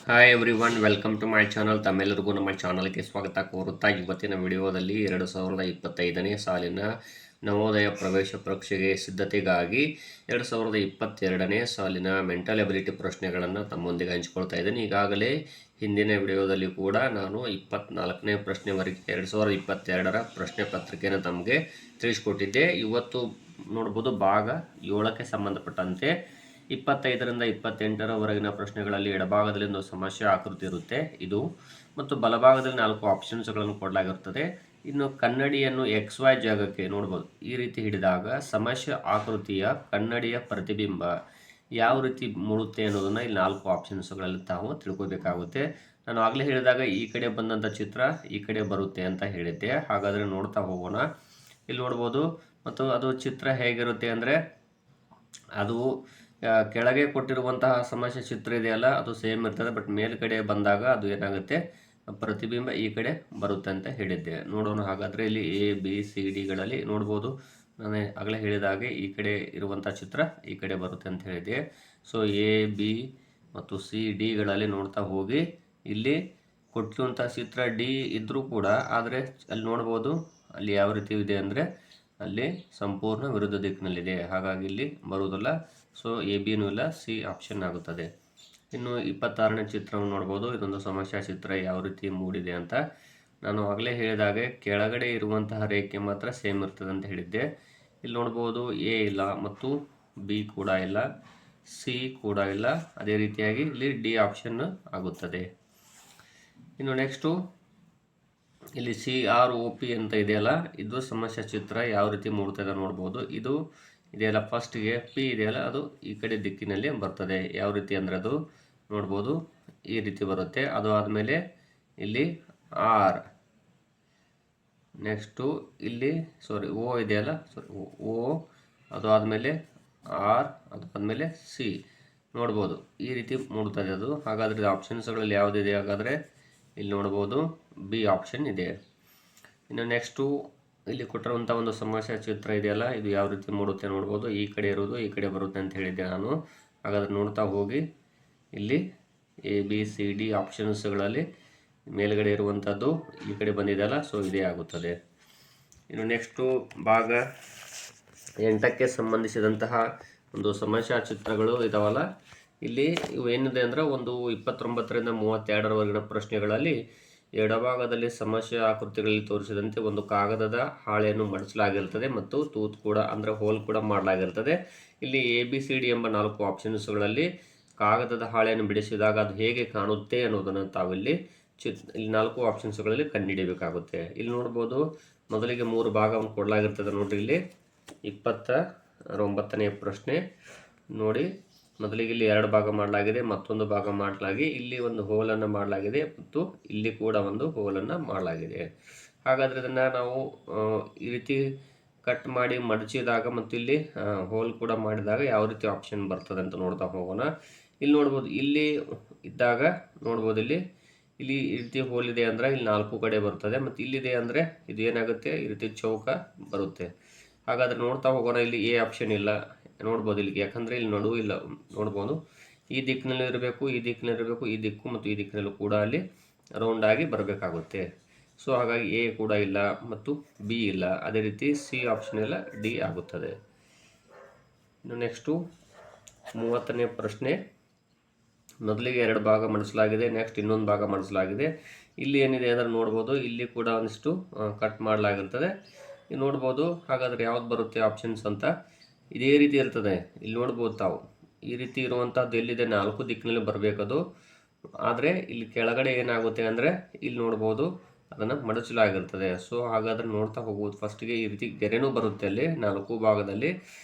Hi everyone, welcome to my channel. ತಮ್ಮೆಲ್ಲರಿಗೂ ನಮ್ಮ ಚಾನಲ್ಗೆ ಸ್ವಾಗತ ಕೋರುತ್ತಾ ಇವತ್ತಿನ ವಿಡಿಯೋದಲ್ಲಿ 2025ನೇ ಸಾಲಿನ ನವೋದಯ ಪ್ರವೇಶ ಪರೀಕ್ಷೆಗೆ ಸಿದ್ಧತೆಗಾಗಿ 2022ನೇ ಸಾಲಿನ ಮೆಂಟಲ್ ಎಬಿಲಿಟಿ ಪ್ರಶ್ನೆಗಳನ್ನು ತಮ್ಮೊಂದಿಗೆ ಹಂಚಿಕೊಳ್ತಾ ಇದ್ದೀನಿ. ಈಗಾಗಲೇ ಹಿಂದಿನ ವಿಡಿಯೋದಲ್ಲಿ ಕೂಡ ನಾನು 24ನೇ ಪ್ರಶ್ನೆವರೆಗೆ 2022ರ ಪ್ರಶ್ನೆ ಪತ್ರಿಕೆಯನ್ನು ತಮಗೆ ತಿಳಿಸ್ಕೊಟ್ಟಿದ್ದೆ. ಇವತ್ತು ನೋಡ್ಬೋದು ಭಾಗ 7ಕ್ಕೆ ಸಂಬಂಧಪಟ್ಟಂತೆ 25ರಿಂದ 28ರವರೆಗಿನ ಪ್ರಶ್ನೆಗಳಲ್ಲಿ ಎಡಭಾಗದಲ್ಲಿ ಒಂದು ಸಮಸ್ಯೆ ಆಕೃತಿ ಇರುತ್ತೆ ಇದು, ಮತ್ತು ಬಲಭಾಗದಲ್ಲಿ 4 ಆಪ್ಷನ್ಸ್ಗಳನ್ನು ಕೊಡಲಾಗಿರುತ್ತದೆ. ಇನ್ನು ಕನ್ನಡಿಯನ್ನು XY ಜಾಗಕ್ಕೆ ನೋಡ್ಬೋದು ಈ ರೀತಿ ಹಿಡಿದಾಗ ಸಮಸ್ಯೆ ಆಕೃತಿಯ ಕನ್ನಡಿಯ ಪ್ರತಿಬಿಂಬ ಯಾವ ರೀತಿ ಮೂಡುತ್ತೆ ಅನ್ನೋದನ್ನು ಇಲ್ಲಿ 4 ಆಪ್ಷನ್ಸ್ಗಳಲ್ಲಿ ತಾವು ತಿಳ್ಕೋಬೇಕಾಗುತ್ತೆ. ನಾನು ಆಗಲೇ ಹೇಳಿದಾಗ ಈ ಕಡೆ ಬಂದಂಥ ಚಿತ್ರ ಈ ಕಡೆ ಬರುತ್ತೆ ಅಂತ ಹೇಳಿದ್ದೆ. ಹಾಗಾದರೆ ನೋಡ್ತಾ ಹೋಗೋಣ. ಇಲ್ಲಿ ನೋಡ್ಬೋದು, ಮತ್ತು ಅದು ಚಿತ್ರ ಹೇಗಿರುತ್ತೆ ಅಂದರೆ ಅದು ಕೆಳಗೆ ಕೊಟ್ಟಿರುವಂತಹ ಸಮಸ್ಯೆ ಚಿತ್ರ ಇದೆಯಲ್ಲ ಅದು ಸೇಮ್ ಇರ್ತದೆ, ಬಟ್ ಮೇಲ್ಗಡೆ ಬಂದಾಗ ಅದು ಏನಾಗುತ್ತೆ, ಪ್ರತಿಬಿಂಬ ಈ ಕಡೆ ಬರುತ್ತೆ ಅಂತ ಹೇಳಿದ್ದೆ. ನೋಡೋಣ ಹಾಗಾದರೆ ಇಲ್ಲಿ ABCDಗಳಲ್ಲಿ ನೋಡ್ಬೋದು. ನಾನು ಆಗಲೇ ಹೇಳಿದಾಗೆ ಈ ಕಡೆ ಇರುವಂಥ ಚಿತ್ರ ಈ ಕಡೆ ಬರುತ್ತೆ ಅಂತ ಹೇಳಿದ್ದೆ. ಸೊ AB ಮತ್ತು CDಗಳಲ್ಲಿ ನೋಡ್ತಾ ಹೋಗಿ ಇಲ್ಲಿ ಕೊಟ್ಟಿರುವಂಥ ಚಿತ್ರ D ಇದ್ದರೂ ಕೂಡ ಆದರೆ ಅಲ್ಲಿ ನೋಡ್ಬೋದು ಅಲ್ಲಿ ಯಾವ ರೀತಿ ಇದೆ ಅಂದರೆ ಅಲ್ಲಿ ಸಂಪೂರ್ಣ ವಿರುದ್ಧ ದಿಕ್ಕಿನಲ್ಲಿದೆ, ಹಾಗಾಗಿ ಇಲ್ಲಿ ಬರುವುದಿಲ್ಲ. ಸೊ ABನೂ ಇಲ್ಲ, C ಆಪ್ಷನ್ ಆಗುತ್ತದೆ. ಇನ್ನು 26ನೇ ಚಿತ್ರವನ್ನು ನೋಡ್ಬೋದು. ಇದೊಂದು ಸಮಸ್ಯಾ ಚಿತ್ರ ಯಾವ ರೀತಿ ಮೂಡಿದೆ ಅಂತ ನಾನು ಆಗಲೇ ಹೇಳಿದಾಗೆ ಕೆಳಗಡೆ ಇರುವಂತಹ ರೇಖೆ ಮಾತ್ರ ಸೇಮ್ ಇರ್ತದೆ ಅಂತ ಹೇಳಿದ್ದೆ. ಇಲ್ಲಿ ನೋಡ್ಬೋದು A ಇಲ್ಲ ಮತ್ತು B ಕೂಡ ಇಲ್ಲ, C ಕೂಡ ಇಲ್ಲ. ಅದೇ ರೀತಿಯಾಗಿ ಇಲ್ಲಿ D ಆಪ್ಷನ್ ಆಗುತ್ತದೆ. ಇನ್ನು ನೆಕ್ಸ್ಟು ಇಲ್ಲಿ CROP ಅಂತ ಇದೆಯಲ್ಲ, ಇದು ಸಮಸ್ಯೆ ಚಿತ್ರ ಯಾವ ರೀತಿ ಮೂಡ್ತದೆ ನೋಡ್ಬೋದು. ಇದು ಇದೆಯಲ್ಲ ಫಸ್ಟ್ಗೆ P ಇದೆಯಲ್ಲ ಅದು ಈ ಕಡೆ ದಿಕ್ಕಿನಲ್ಲಿ ಬರ್ತದೆ. ಯಾವ ರೀತಿ ಅಂದರೆ ಅದು ನೋಡ್ಬೋದು ಈ ರೀತಿ ಬರುತ್ತೆ. ಅದು ಆದಮೇಲೆ ಇಲ್ಲಿ R, ನೆಕ್ಸ್ಟು ಇಲ್ಲಿ O ಇದೆಯಲ್ಲ O, ಅದು ಆದಮೇಲೆ R, ಅದು ಆದಮೇಲೆ C ನೋಡ್ಬೋದು ಈ ರೀತಿ ಮೂಡ್ತದೆ ಅದು. ಹಾಗಾದರೆ ಆಪ್ಷನ್ಸ್ಗಳಲ್ಲಿ ಯಾವುದಿದೆ ಹಾಗಾದರೆ ಇಲ್ಲಿ ನೋಡ್ಬೋದು B ಆಪ್ಷನ್ ಇದೆ. ಇನ್ನು ನೆಕ್ಸ್ಟು ಇಲ್ಲಿ ಕೊಟ್ಟಿರುವಂಥ ಒಂದು ಸಮಸ್ಯೆ ಚಿತ್ರ ಇದೆಯಲ್ಲ ಇದು ಯಾವ ರೀತಿ ಮೂಡುತ್ತೆ ನೋಡ್ಬೋದು. ಈ ಕಡೆ ಇರೋದು ಈ ಕಡೆ ಬರುತ್ತೆ ಅಂತ ಹೇಳಿದ್ದೆ ನಾನು. ಹಾಗಾದರೆ ನೋಡ್ತಾ ಹೋಗಿ ಇಲ್ಲಿ ABCD ಆಪ್ಷನ್ಸ್ಗಳಲ್ಲಿ ಮೇಲ್ಗಡೆ ಇರುವಂಥದ್ದು ಈ ಕಡೆ ಬಂದಿದೆಯಲ್ಲ, ಸೊ ಇದೇ ಆಗುತ್ತದೆ. ಇನ್ನು ನೆಕ್ಸ್ಟು ಭಾಗ 8ಕ್ಕೆ ಸಂಬಂಧಿಸಿದಂತಹ ಒಂದು ಸಮಸ್ಯಾ ಚಿತ್ರಗಳು ಇದಾವಲ್ಲ, ಇಲ್ಲಿ ಇವು ಏನಿದೆ ಅಂದರೆ ಒಂದು 29ರಿಂದ 32ರವರೆಗಿನ ಪ್ರಶ್ನೆಗಳಲ್ಲಿ ಎಡಭಾಗದಲ್ಲಿ ಸಮಸ್ಯೆ ಆಕೃತಿಗಳಲ್ಲಿ ತೋರಿಸಿದಂತೆ ಒಂದು ಕಾಗದದ ಹಾಳೆಯನ್ನು ಮಡಚಲಾಗಿರುತ್ತದೆ ಮತ್ತು ತೂತು ಕೂಡ ಅಂದರೆ ಹೋಲ್ ಕೂಡ ಮಾಡಲಾಗಿರ್ತದೆ. ಇಲ್ಲಿ ABCD ಎಂಬ 4 ಆಪ್ಷನ್ಸ್ಗಳಲ್ಲಿ ಕಾಗದದ ಹಾಳೆಯನ್ನು ಬಿಡಿಸಿದಾಗ ಅದು ಹೇಗೆ ಕಾಣುತ್ತೆ ಅನ್ನೋದನ್ನು ತಾವಿಲ್ಲಿ ಇಲ್ಲಿ 4 ಆಪ್ಷನ್ಸ್ಗಳಲ್ಲಿ ಕಂಡುಹಿಡಿಯಬೇಕಾಗುತ್ತೆ. ಇಲ್ಲಿ ನೋಡ್ಬೋದು ಮೊದಲಿಗೆ 3 ಭಾಗವನ್ನು ಕೊಡಲಾಗಿರ್ತದೆ ನೋಡಿರಿ. ಇಲ್ಲಿ 29ನೇ ಪ್ರಶ್ನೆ ನೋಡಿ, ಮೊದಲಿಗೆ ಇಲ್ಲಿ 2 ಭಾಗ ಮಾಡಲಾಗಿದೆ, ಮತ್ತೊಂದು ಭಾಗ ಮಾಡಲಾಗಿ ಇಲ್ಲಿ ಒಂದು ಹೋಲನ್ನು ಮಾಡಲಾಗಿದೆ ಮತ್ತು ಇಲ್ಲಿ ಕೂಡ ಒಂದು ಹೋಲನ್ನು ಮಾಡಲಾಗಿದೆ. ಹಾಗಾದರೆ ಇದನ್ನು ನಾವು ಈ ರೀತಿ ಕಟ್ ಮಾಡಿ ಮಡಚಿದಾಗ ಮತ್ತು ಇಲ್ಲಿ ಹೋಲ್ ಕೂಡ ಮಾಡಿದಾಗ ಯಾವ ರೀತಿ ಆಪ್ಷನ್ ಬರ್ತದೆ ಅಂತ ನೋಡ್ತಾ ಹೋಗೋಣ. ಇಲ್ಲಿ ನೋಡ್ಬೋದು ಇಲ್ಲಿ ಇದ್ದಾಗ ನೋಡ್ಬೋದು ಇಲ್ಲಿ ಈ ರೀತಿ ಹೋಲ್ ಇದೆ ಅಂದರೆ ಇಲ್ಲಿ 4 ಕಡೆ ಬರ್ತದೆ, ಮತ್ತು ಇಲ್ಲಿದೆ ಅಂದರೆ ಇದು ಏನಾಗುತ್ತೆ ಈ ರೀತಿ ಚೌಕ ಬರುತ್ತೆ. ಹಾಗಾದರೆ ನೋಡ್ತಾ ಹೋಗೋಣ. ಇಲ್ಲಿ A ಆಪ್ಷನ್ ಇಲ್ಲ ನೋಡ್ಬೋದು ಇಲ್ಲಿ, ಯಾಕಂದರೆ ಇಲ್ಲಿ ನಡುವು ಇಲ್ಲ ನೋಡ್ಬೋದು. ಈ ದಿಕ್ಕಿನಲ್ಲಿ ಇರಬೇಕು, ಈ ದಿಕ್ಕಿನಲ್ಲಿ ಇರಬೇಕು, ಈ ದಿಕ್ಕು ಮತ್ತು ಈ ದಿಕ್ಕಿನಲ್ಲೂ ಕೂಡ ಅಲ್ಲಿ ರೌಂಡ್ ಆಗಿ ಬರಬೇಕಾಗುತ್ತೆ. ಸೊ ಹಾಗಾಗಿ A ಕೂಡ ಇಲ್ಲ ಮತ್ತು B ಇಲ್ಲ. ಅದೇ ರೀತಿ C ಆಪ್ಷನ್ ಇಲ್ಲ, D ಆಗುತ್ತದೆ. ಇನ್ನು ನೆಕ್ಸ್ಟು 30ನೇ ಪ್ರಶ್ನೆ. ಮೊದಲಿಗೆ 2 ಭಾಗ ಮಾಡಿಸಲಾಗಿದೆ, ನೆಕ್ಸ್ಟ್ ಇನ್ನೊಂದು ಭಾಗ ಮಾಡಿಸಲಾಗಿದೆ. ಇಲ್ಲಿ ಏನಿದೆ ಅಂದರೆ ನೋಡ್ಬೋದು ಇಲ್ಲಿ ಕೂಡ ಒಂದಿಷ್ಟು ಕಟ್ ಮಾಡಲಾಗಿರ್ತದೆ. ಇಲ್ಲಿ ನೋಡ್ಬೋದು. ಹಾಗಾದರೆ ಯಾವ್ದು ಬರುತ್ತೆ ಆಪ್ಷನ್ಸ್ ಅಂತ ಇದೇ ರೀತಿ ಇರ್ತದೆ. ಇಲ್ಲಿ ನೋಡ್ಬೋದು ತಾವು ಈ ರೀತಿ ಇರುವಂಥದ್ದು ಎಲ್ಲಿದೆ 4 ದಿಕ್ಕಿನಲ್ಲಿ ಬರಬೇಕದು. ಆದರೆ ಇಲ್ಲಿ ಕೆಳಗಡೆ ಏನಾಗುತ್ತೆ ಅಂದರೆ ಇಲ್ಲಿ ನೋಡ್ಬೋದು ಅದನ್ನು ಮಡಚಲಾಗಿರ್ತದೆ. ಸೊ ಹಾಗಾದರೆ ನೋಡ್ತಾ ಹೋಗ್ಬೋದು. ಫಸ್ಟಿಗೆ ಈ ರೀತಿ ಗೆರೆನೂ ಬರುತ್ತೆ ಅಲ್ಲಿ 4 ಭಾಗದಲ್ಲಿ,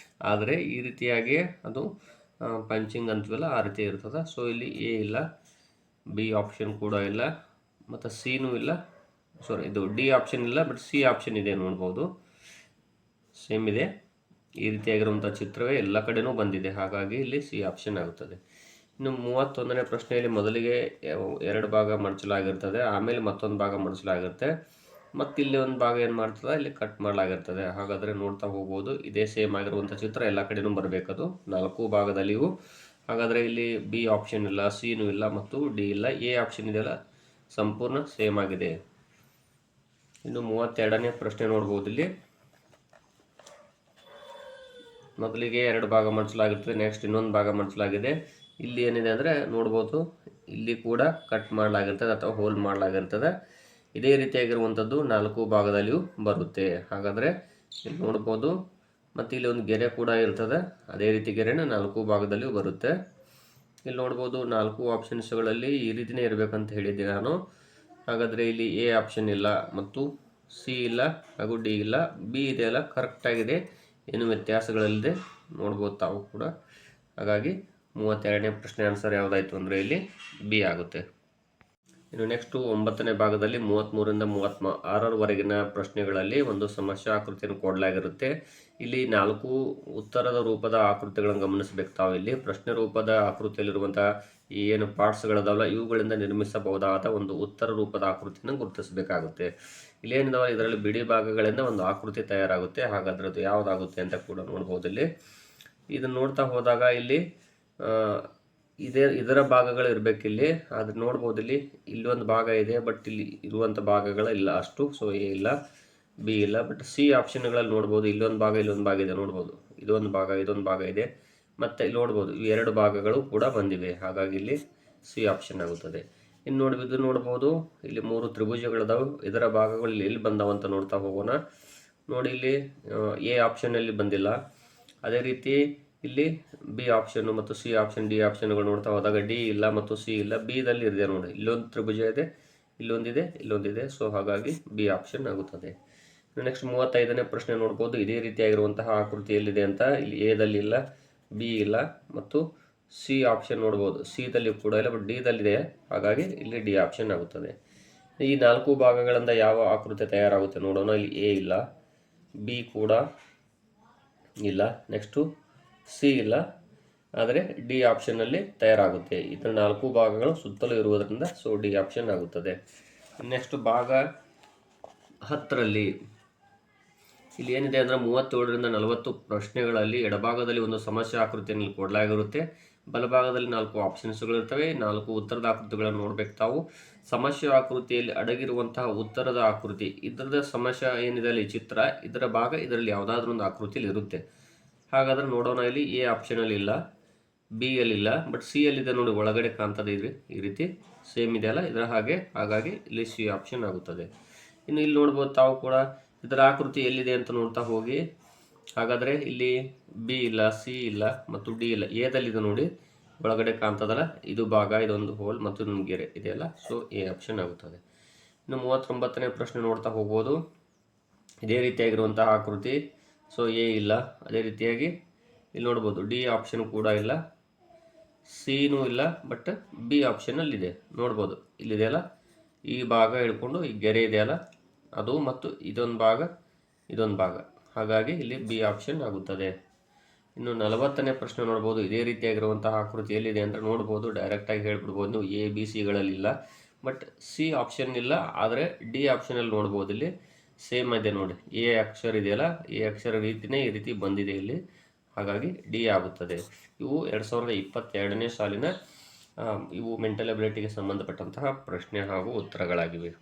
ಆದರೆ ಈ ರೀತಿಯಾಗಿ ಅದು ಪಂಚಿಂಗ್ ಅಂತೀವಲ್ಲ ಆ ರೀತಿ ಇರ್ತದೆ. ಸೊ ಇಲ್ಲಿ A ಇಲ್ಲ, B ಆಪ್ಷನ್ ಕೂಡ ಇಲ್ಲ, ಮತ್ತು Cನೂ ಇಲ್ಲ, ಇದು D ಆಪ್ಷನ್ ಇಲ್ಲ, ಬಟ್ C ಆಪ್ಷನ್ ಇದೆ ನೋಡ್ಬೋದು, ಸೇಮ್ ಇದೆ. ಈ ರೀತಿಯಾಗಿರುವಂಥ ಚಿತ್ರವೇ ಎಲ್ಲ ಕಡೆನೂ ಬಂದಿದೆ, ಹಾಗಾಗಿ ಇಲ್ಲಿ C ಆಪ್ಷನ್ ಆಗುತ್ತದೆ. ಇನ್ನು 31ನೇ ಪ್ರಶ್ನೆಯಲ್ಲಿ ಮೊದಲಿಗೆ 2 ಭಾಗ ಮಡಚಲಾಗಿರ್ತದೆ, ಆಮೇಲೆ ಮತ್ತೊಂದು ಭಾಗ ಮಡಚಲಾಗಿರುತ್ತೆ, ಮತ್ತು ಇಲ್ಲಿ ಒಂದು ಭಾಗ ಏನು ಮಾಡ್ತದೆ ಇಲ್ಲಿ ಕಟ್ ಮಾಡಲಾಗಿರ್ತದೆ. ಹಾಗಾದರೆ ನೋಡ್ತಾ ಹೋಗ್ಬೋದು ಇದೇ ಸೇಮ್ ಆಗಿರುವಂಥ ಚಿತ್ರ ಎಲ್ಲ ಕಡೆನೂ ಬರಬೇಕದು 4 ಭಾಗದಲ್ಲಿಯೂ. ಹಾಗಾದರೆ ಇಲ್ಲಿ ಬಿ ಆಪ್ಷನ್ ಇಲ್ಲ, ಸಿನೂ ಇಲ್ಲ ಮತ್ತು ಡಿ ಇಲ್ಲ. ಎ ಆಪ್ಷನ್ ಇದೆಯಲ್ಲ ಸಂಪೂರ್ಣ ಸೇಮ್ ಆಗಿದೆ. ಇನ್ನು 32ನೇ ಪ್ರಶ್ನೆ ನೋಡ್ಬೋದು. ಇಲ್ಲಿ ಮೊದಲಿಗೆ 2 ಭಾಗ ಮಾಡಿಸಲಾಗಿರ್ತದೆ, ನೆಕ್ಸ್ಟ್ ಇನ್ನೊಂದು ಭಾಗ ಮಾಡಿಸಲಾಗಿದೆ. ಇಲ್ಲಿ ಏನಿದೆ ಅಂದರೆ ನೋಡ್ಬೋದು, ಇಲ್ಲಿ ಕೂಡ ಕಟ್ ಮಾಡಲಾಗಿರ್ತದೆ ಅಥವಾ ಹೋಲ್ ಮಾಡಲಾಗಿರ್ತದೆ. ಇದೇ ರೀತಿಯಾಗಿರುವಂಥದ್ದು 4 ಭಾಗದಲ್ಲಿಯೂ ಬರುತ್ತೆ. ಹಾಗಾದರೆ ಇಲ್ಲಿ ನೋಡ್ಬೋದು, ಮತ್ತು ಇಲ್ಲಿ ಒಂದು ಗೆರೆ ಕೂಡ ಇರ್ತದೆ, ಅದೇ ರೀತಿ ಗೆರೆನ 4 ಭಾಗದಲ್ಲಿಯೂ ಬರುತ್ತೆ. ಇಲ್ಲಿ ನೋಡ್ಬೋದು 4 ಆಪ್ಷನ್ಸ್ಗಳಲ್ಲಿ ಈ ರೀತಿಯೇ ಇರಬೇಕಂತ ಹೇಳಿದ್ದೆ ನಾನು. ಹಾಗಾದರೆ ಇಲ್ಲಿ ಎ ಆಪ್ಷನ್ ಇಲ್ಲ ಮತ್ತು ಸಿ ಇಲ್ಲ ಹಾಗೂ ಡಿ ಇಲ್ಲ. ಬಿ ಇದೆಯಲ್ಲ ಕರೆಕ್ಟಾಗಿದೆ, ಏನು ವ್ಯತ್ಯಾಸಗಳಿಲ್ಲದೆ ನೋಡ್ಬೋದು ತಾವು ಕೂಡ. ಹಾಗಾಗಿ 32ನೇ ಪ್ರಶ್ನೆ ಆನ್ಸರ್ ಯಾವುದಾಯಿತು ಅಂದರೆ ಇಲ್ಲಿ ಬಿ ಆಗುತ್ತೆ. ಇನ್ನು ನೆಕ್ಸ್ಟು 9ನೇ ಭಾಗದಲ್ಲಿ 33ರಿಂದ 36ರವರೆಗಿನ ಪ್ರಶ್ನೆಗಳಲ್ಲಿ ಒಂದು ಸಮಸ್ಯೆ ಆಕೃತಿಯನ್ನು ಕೊಡಲಾಗಿರುತ್ತೆ. ಇಲ್ಲಿ 4 ಉತ್ತರದ ರೂಪದ ಆಕೃತಿಗಳನ್ನು ಗಮನಿಸಬೇಕು ತಾವು. ಇಲ್ಲಿ ಪ್ರಶ್ನೆ ರೂಪದ ಆಕೃತಿಯಲ್ಲಿರುವಂತಹ ಏನು ಪಾರ್ಟ್ಸ್ಗಳದಾವಲ್ಲ ಇವುಗಳಿಂದ ನಿರ್ಮಿಸಬಹುದಾದ ಒಂದು ಉತ್ತರ ರೂಪದ ಆಕೃತಿಯನ್ನು ಗುರುತಿಸಬೇಕಾಗುತ್ತೆ. ಇಲ್ಲೇನಿದಾವ ಇದರಲ್ಲಿ ಬಿಡಿ ಭಾಗಗಳಿಂದ ಒಂದು ಆಕೃತಿ ತಯಾರಾಗುತ್ತೆ. ಹಾಗಾದ್ರೆ ಅದು ಯಾವುದಾಗುತ್ತೆ ಅಂತ ಕೂಡ ನೋಡ್ಬೋದು. ಇಲ್ಲಿ ಇದನ್ನು ನೋಡ್ತಾ ಹೋದಾಗ ಇಲ್ಲಿ ಇದರ ಭಾಗಗಳು ಇರಬೇಕಿಲ್ಲಿ. ಆದರೆ ನೋಡ್ಬೋದು ಇಲ್ಲೊಂದು ಭಾಗ ಇದೆ, ಬಟ್ ಇಲ್ಲಿ ಇರುವಂಥ ಭಾಗಗಳ ಇಲ್ಲ ಅಷ್ಟು. ಸೊ ಎ ಇಲ್ಲ, ಬಿ ಇಲ್ಲ. ಬಟ್ ಸಿ ಆಪ್ಷನ್ಗಳಲ್ಲಿ ನೋಡ್ಬೋದು, ಇಲ್ಲೊಂದು ಭಾಗ ಇದೆ ನೋಡ್ಬೋದು. ಇದೊಂದು ಭಾಗ ಇದೆ, ಮತ್ತು ಇಲ್ಲಿ ನೋಡ್ಬೋದು ಈ 2 ಭಾಗಗಳು ಕೂಡ ಬಂದಿವೆ. ಹಾಗಾಗಿ ಇಲ್ಲಿ ಸಿ ಆಪ್ಷನ್ ಆಗುತ್ತದೆ. ಇನ್ನು ಇದು ನೋಡ್ಬೋದು, ಇಲ್ಲಿ 3 ತ್ರಿಭುಜಗಳಿದಾವೆ. ಇದರ ಭಾಗಗಳು ಎಲ್ಲಿ ಬಂದಾವಂತ ನೋಡ್ತಾ ಹೋಗೋಣ. ನೋಡಿ, ಇಲ್ಲಿ ಎ ಆಪ್ಷನಲ್ಲಿ ಬಂದಿಲ್ಲ. ಅದೇ ರೀತಿ ಇಲ್ಲಿ ಬಿ ಆಪ್ಷನ್ ಮತ್ತು ಸಿ ಆಪ್ಷನ್, ಡಿ ಆಪ್ಷನ್ಗಳು ನೋಡ್ತಾ ಹೋದಾಗ ಡಿ ಇಲ್ಲ ಮತ್ತು ಸಿ ಇಲ್ಲ. ಬಿದಲ್ಲಿ ಇದೆ ನೋಡಿ, ಇಲ್ಲೊಂದು ತ್ರಿಭುಜ ಇದೆ, ಇಲ್ಲೊಂದಿದೆ. ಸೊ ಹಾಗಾಗಿ ಬಿ ಆಪ್ಷನ್ ಆಗುತ್ತದೆ. ನೆಕ್ಸ್ಟ್ 35ನೇ ಪ್ರಶ್ನೆ ನೋಡ್ಬೋದು. ಇದೇ ರೀತಿಯಾಗಿರುವಂತಹ ಆಕೃತಿ ಎಲ್ಲಿದೆ ಅಂತ. ಇಲ್ಲಿ ಎದಲ್ಲಿ ಇಲ್ಲ, ಬಿ ಇಲ್ಲ ಮತ್ತು ಸಿ ಆಪ್ಷನ್ ನೋಡ್ಬೋದು. ಸಿದಲ್ಲಿ ಕೂಡ ಇಲ್ಲ, ಬಟ್ ಡಿದಲ್ಲಿದೆ. ಹಾಗಾಗಿ ಇಲ್ಲಿ ಡಿ ಆಪ್ಷನ್ ಆಗುತ್ತದೆ. ಈ 4 ಭಾಗಗಳಿಂದ ಯಾವ ಆಕೃತಿ ತಯಾರಾಗುತ್ತೆ ನೋಡೋಣ. ಇಲ್ಲಿ ಎ ಇಲ್ಲ, ಬಿ ಕೂಡ ಇಲ್ಲ, ನೆಕ್ಸ್ಟು ಸಿ ಇಲ್ಲ, ಆದರೆ ಡಿ ಆಪ್ಷನ್ನಲ್ಲಿ ತಯಾರಾಗುತ್ತೆ. ಇದರ 4 ಭಾಗಗಳು ಸುತ್ತಲೂ ಇರುವುದರಿಂದ ಸೊ ಡಿ ಆಪ್ಷನ್ ಆಗುತ್ತದೆ. ನೆಕ್ಸ್ಟ್ ಭಾಗ 10ರಲ್ಲಿ ಇಲ್ಲಿ ಏನಿದೆ ಅಂದರೆ 37ರಿಂದ 40 ಪ್ರಶ್ನೆಗಳಲ್ಲಿ ಎಡಭಾಗದಲ್ಲಿ ಒಂದು ಸಮಸ್ಯೆ ಆಕೃತಿಯನ್ನು ಕೊಡಲಾಗಿರುತ್ತೆ. ಬಲಭಾಗದಲ್ಲಿ 4 ಆಪ್ಷನ್ಸ್ಗಳಿರ್ತವೆ. 4 ಉತ್ತರದ ಆಕೃತಿಗಳನ್ನು ನೋಡ್ಬೇಕು ತಾವು. ಸಮಸ್ಯೆ ಆಕೃತಿಯಲ್ಲಿ ಅಡಗಿರುವಂತಹ ಉತ್ತರದ ಆಕೃತಿ, ಇದರದ ಸಮಸ್ಯೆ ಏನಿದೆ ಅಲ್ಲಿ ಚಿತ್ರ, ಇದರ ಭಾಗ ಇದರಲ್ಲಿ ಯಾವುದಾದ್ರೂ ಒಂದು ಆಕೃತಿಯಲ್ಲಿ ಇರುತ್ತೆ. ಹಾಗಾದ್ರೆ ನೋಡೋಣ. ಇಲ್ಲಿ ಎ ಆಪ್ಷನಲ್ಲಿ ಇಲ್ಲ, ಬಿ ಯಲ್ಲಿಲ್ಲ, ಬಟ್ ಸಿ ಯಲ್ಲಿದೆ ನೋಡಿ, ಒಳಗಡೆ ಕಾಣ್ತದೆ ಇದೆ ಈ ರೀತಿ ಸೇಮ್ ಇದೆಯಲ್ಲ ಇದರ ಹಾಗೆ. ಹಾಗಾಗಿ ಇಲ್ಲಿ ಸಿ ಆಪ್ಷನ್ ಆಗುತ್ತದೆ. ಇನ್ನು ಇಲ್ಲಿ ನೋಡ್ಬೋದು ತಾವು ಕೂಡ ಇದರ ಆಕೃತಿ ಎಲ್ಲಿದೆ ಅಂತ ನೋಡ್ತಾ ಹೋಗಿ. ಹಾಗಾದರೆ ಇಲ್ಲಿ ಬಿ ಇಲ್ಲ, ಸಿ ಇಲ್ಲ ಮತ್ತು ಡಿ ಇಲ್ಲ. ಎದಲ್ಲಿದೆ ನೋಡಿ, ಒಳಗಡೆ ಕಾಣ್ತದಲ್ಲ ಇದು ಭಾಗ, ಇದೊಂದು ಹೋಲ್ ಮತ್ತು ಇನ್ನೊಂದು ಗೆರೆ ಇದೆಯಲ್ಲ. ಸೊ ಎ ಆಪ್ಷನ್ ಆಗುತ್ತದೆ. ಇನ್ನು 39ನೇ ಪ್ರಶ್ನೆ ನೋಡ್ತಾ ಹೋಗ್ಬೋದು. ಇದೇ ರೀತಿಯಾಗಿರುವಂತಹ ಆಕೃತಿ. ಸೊ ಎ ಇಲ್ಲ. ಅದೇ ರೀತಿಯಾಗಿ ಇಲ್ಲಿ ನೋಡ್ಬೋದು ಡಿ ಆಪ್ಷನ್ ಕೂಡ ಇಲ್ಲ, ಸಿನೂ ಇಲ್ಲ, ಬಟ್ ಬಿ ಆಪ್ಷನಲ್ಲಿದೆ ನೋಡ್ಬೋದು. ಇಲ್ಲಿದೆಯಲ್ಲ ಈ ಭಾಗ ಹಿಡ್ಕೊಂಡು ಈ ಗೆರೆ ಇದೆಯಲ್ಲ ಅದು, ಮತ್ತು ಇದೊಂದು ಭಾಗ. ಹಾಗಾಗಿ ಇಲ್ಲಿ ಬಿ ಆಪ್ಷನ್ ಆಗುತ್ತದೆ. ಇನ್ನು 40ನೇ ಪ್ರಶ್ನೆ ನೋಡ್ಬೋದು. ಇದೇ ರೀತಿಯಾಗಿರುವಂತಹ ಆಕೃತಿ ಎಲ್ಲಿದೆ ಅಂತ ನೋಡ್ಬೋದು. ಡೈರೆಕ್ಟಾಗಿ ಹೇಳ್ಬಿಡ್ಬೋದು ನೀವು, ಎ ಬಿ ಸಿಗಳಲ್ಲಿಲ್ಲ, ಬಟ್ ಸಿ ಆಪ್ಷನ್ ಇಲ್ಲ, ಆದರೆ ಡಿ ಆಪ್ಷನಲ್ಲಿ ನೋಡ್ಬೋದು. ಇಲ್ಲಿ ಸೇಮ್ ಇದೆ ನೋಡಿ, ಎ ಅಕ್ಷರ ಇದೆಯಲ್ಲ, ಎ ಅಕ್ಷರ ರೀತಿಯೇ ಈ ರೀತಿ ಬಂದಿದೆ ಇಲ್ಲಿ. ಹಾಗಾಗಿ ಡಿ ಆಗುತ್ತದೆ. ಇವು 2022ನೇ ಸಾಲಿನ ಇವು ಮೆಂಟಲ್ ಅಬಿಲಿಟಿಗೆ ಸಂಬಂಧಪಟ್ಟಂತಹ ಪ್ರಶ್ನೆ ಹಾಗೂ ಉತ್ತರಗಳಾಗಿವೆ.